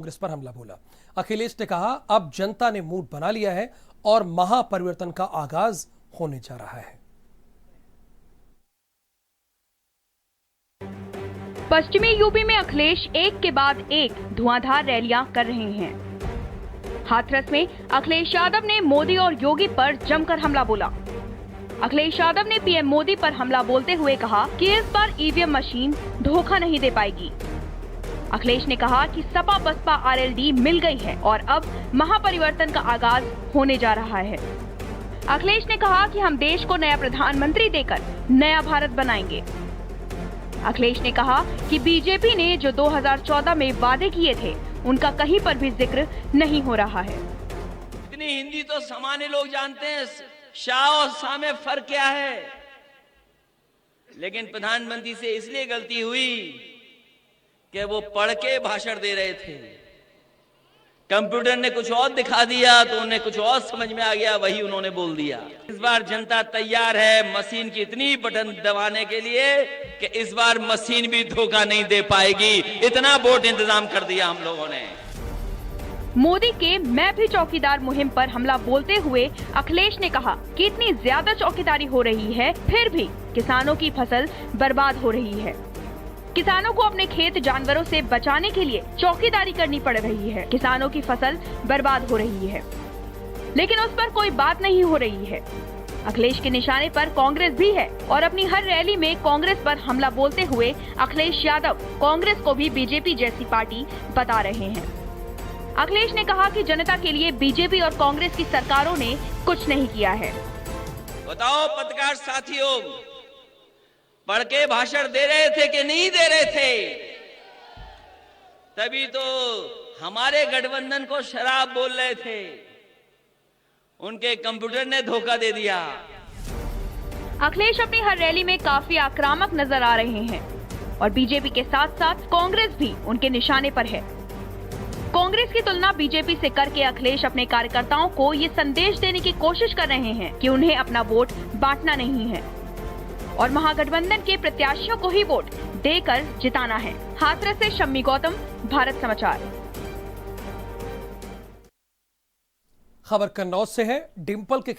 कांग्रेस पर हमला बोला। अखिलेश ने कहा अब जनता ने मूड बना लिया है और महापरिवर्तन का आगाज होने जा रहा है। पश्चिमी यूपी में अखिलेश एक के बाद एक धुआंधार रैलियां कर रहे हैं। हाथरस में अखिलेश यादव ने मोदी और योगी पर जमकर हमला बोला। अखिलेश यादव ने पीएम मोदी पर हमला बोलते हुए कहा कि इस बार ईवीएम मशीन धोखा नहीं दे पाएगी। अखिलेश ने कहा कि सपा बसपा आरएलडी मिल गई है और अब महापरिवर्तन का आगाज होने जा रहा है। अखिलेश ने कहा कि हम देश को नया प्रधानमंत्री देकर नया भारत बनाएंगे। अखिलेश ने कहा कि बीजेपी ने जो 2014 में वादे किए थे उनका कहीं पर भी जिक्र नहीं हो रहा है। इतनी हिंदी तो सामान्य लोग जानते हैं, शाह और शाह में फर्क क्या है। लेकिन प्रधानमंत्री से इसलिए गलती हुई कि वो पढ़ के भाषण दे रहे थे, कंप्यूटर ने कुछ और दिखा दिया तो उन्हें कुछ और समझ में आ गया, वही उन्होंने बोल दिया। इस बार जनता तैयार है मशीन की इतनी बटन दबाने के लिए कि इस बार मशीन भी धोखा नहीं दे पाएगी। इतना वोट इंतजाम कर दिया हम लोगों ने। मोदी के मैं भी चौकीदार मुहिम पर हमला बोलते हुए अखिलेश ने कहा कि इतनी ज्यादा चौकीदारी हो रही है फिर भी किसानों की फसल बर्बाद हो रही है। किसानों को अपने खेत जानवरों से बचाने के लिए चौकीदारी करनी पड़ रही है। किसानों की फसल बर्बाद हो रही है लेकिन उस पर कोई बात नहीं हो रही है। अखिलेश के निशाने पर कांग्रेस भी है और अपनी हर रैली में कांग्रेस पर हमला बोलते हुए अखिलेश यादव कांग्रेस को भी बीजेपी जैसी पार्टी बता रहे हैं। अखिलेश ने कहा कि जनता के लिए बीजेपी और कांग्रेस की सरकारों ने कुछ नहीं किया है। बताओ पत्रकार साथियों, पढ़ के भाषण दे रहे थे कि नहीं दे रहे थे? तभी तो हमारे गठबंधन को शराब बोल रहे थे, उनके कंप्यूटर ने धोखा दे दिया। अखिलेश अपनी हर रैली में काफी आक्रामक नजर आ रहे हैं और बीजेपी के साथ साथ कांग्रेस भी उनके निशाने पर है। कांग्रेस की तुलना बीजेपी से करके अखिलेश अपने कार्यकर्ताओं को ये संदेश देने की कोशिश कर रहे हैं कि उन्हें अपना वोट बांटना नहीं है और महागठबंधन के प्रत्याशियों को ही वोट देकर जिताना है। हाथरस से शम्मी गौतम, भारत समाचार। खबर कन्नौज से है। डिंपल के